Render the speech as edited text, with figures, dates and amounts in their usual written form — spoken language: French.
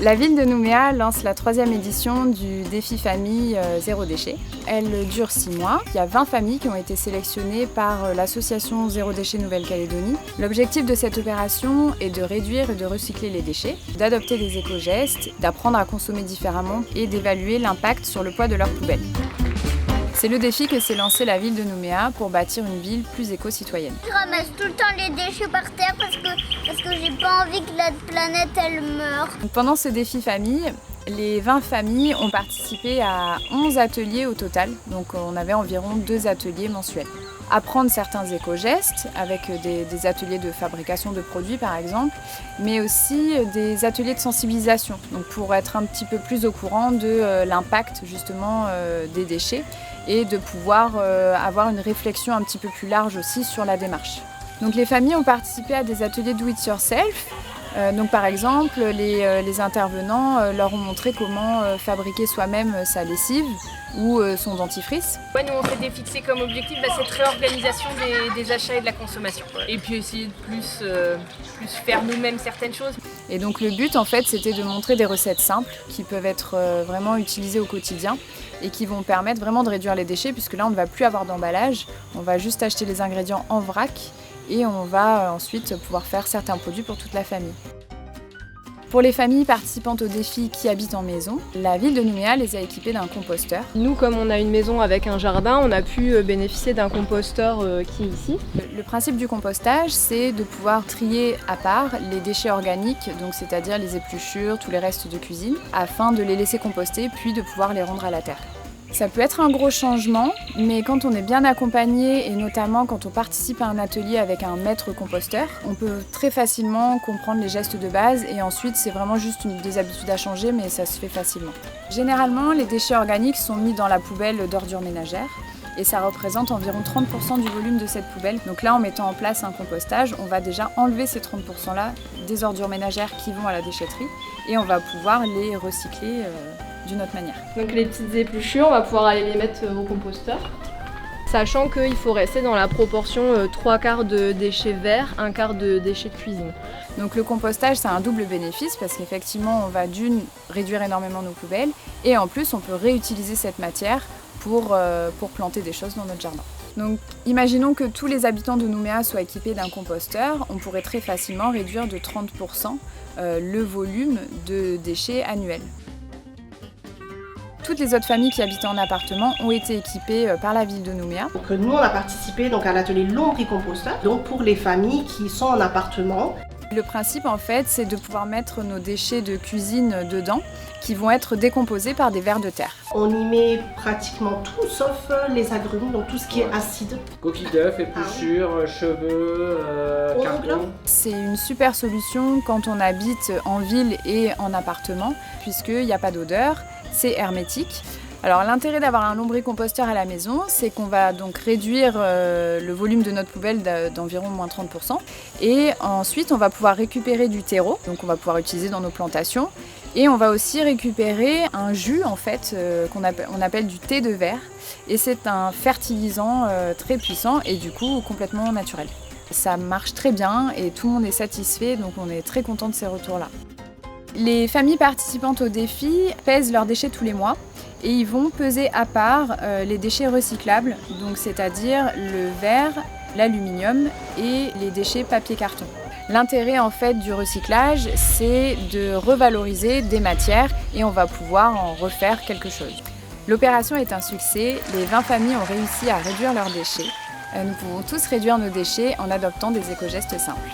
La ville de Nouméa lance la 3e édition du défi famille zéro déchet. Elle dure 6 mois. Il y a 20 familles qui ont été sélectionnées par l'association Zéro Déchet Nouvelle-Calédonie. L'objectif de cette opération est de réduire et de recycler les déchets, d'adopter des éco-gestes, d'apprendre à consommer différemment et d'évaluer l'impact sur le poids de leurs poubelles. C'est le défi que s'est lancé la ville de Nouméa pour bâtir une ville plus éco-citoyenne. Je ramasse tout le temps les déchets par terre parce que j'ai pas envie que la planète elle meure. Pendant ce défi famille, les 20 familles ont participé à 11 ateliers au total, donc on avait environ 2 ateliers mensuels. Apprendre certains éco-gestes avec des ateliers de fabrication de produits par exemple, mais aussi des ateliers de sensibilisation, donc pour être un petit peu plus au courant de l'impact justement des déchets et de pouvoir avoir une réflexion un petit peu plus large aussi sur la démarche. Donc les familles ont participé à des ateliers do it yourself. Donc par exemple, les intervenants leur ont montré comment fabriquer soi-même sa lessive ou son dentifrice. Ouais, nous on s'était fixé comme objectif cette réorganisation des achats et de la consommation. Et puis essayer de plus faire nous-mêmes certaines choses. Et donc le but en fait c'était de montrer des recettes simples qui peuvent être vraiment utilisées au quotidien et qui vont permettre vraiment de réduire les déchets puisque là on ne va plus avoir d'emballage, on va juste acheter les ingrédients en vrac et on va ensuite pouvoir faire certains produits pour toute la famille. Pour les familles participantes au défi qui habitent en maison, la ville de Nouméa les a équipées d'un composteur. Nous, comme on a une maison avec un jardin, on a pu bénéficier d'un composteur qui est ici. Le principe du compostage, c'est de pouvoir trier à part les déchets organiques, donc c'est-à-dire les épluchures, tous les restes de cuisine, afin de les laisser composter puis de pouvoir les rendre à la terre. Ça peut être un gros changement, mais quand on est bien accompagné et notamment quand on participe à un atelier avec un maître composteur, on peut très facilement comprendre les gestes de base et ensuite c'est vraiment juste des habitudes à changer, mais ça se fait facilement. Généralement, les déchets organiques sont mis dans la poubelle d'ordures ménagères et ça représente environ 30% du volume de cette poubelle. Donc là, en mettant en place un compostage, on va déjà enlever ces 30%-là des ordures ménagères qui vont à la déchetterie et on va pouvoir les recycler d'une autre manière. Donc les petites épluchures, on va pouvoir aller les mettre au composteur. Sachant qu'il faut rester dans la proportion 3/4 de déchets verts, 1/4 de déchets de cuisine. Donc le compostage, c'est un double bénéfice parce qu'effectivement, on va d'une réduire énormément nos poubelles et en plus, on peut réutiliser cette matière pour planter des choses dans notre jardin. Donc imaginons que tous les habitants de Nouméa soient équipés d'un composteur, on pourrait très facilement réduire de 30% le volume de déchets annuels. Toutes les autres familles qui habitent en appartement ont été équipées par la ville de Nouméa. Donc nous on a participé à l'atelier lombricomposteur, donc pour les familles qui sont en appartement. Le principe en fait c'est de pouvoir mettre nos déchets de cuisine dedans qui vont être décomposés par des vers de terre. On y met pratiquement tout sauf les agrumes, donc tout ce qui est acide. Coquilles d'œufs, épluchures, cheveux, carton. C'est une super solution quand on habite en ville et en appartement puisqu'il n'y a pas d'odeur. C'est hermétique. Alors l'intérêt d'avoir un lombricomposteur à la maison, c'est qu'on va donc réduire le volume de notre poubelle d'environ moins 30%. Et ensuite, on va pouvoir récupérer du terreau, donc on va pouvoir utiliser dans nos plantations. Et on va aussi récupérer un jus en fait on appelle du thé de verre. Et c'est un fertilisant très puissant et du coup complètement naturel. Ça marche très bien et tout le monde est satisfait, donc on est très content de ces retours-là. Les familles participantes au défi pèsent leurs déchets tous les mois et ils vont peser à part les déchets recyclables, donc c'est-à-dire le verre, l'aluminium et les déchets papier-carton. L'intérêt en fait du recyclage, c'est de revaloriser des matières et on va pouvoir en refaire quelque chose. L'opération est un succès, les 20 familles ont réussi à réduire leurs déchets. Nous pouvons tous réduire nos déchets en adoptant des éco-gestes simples.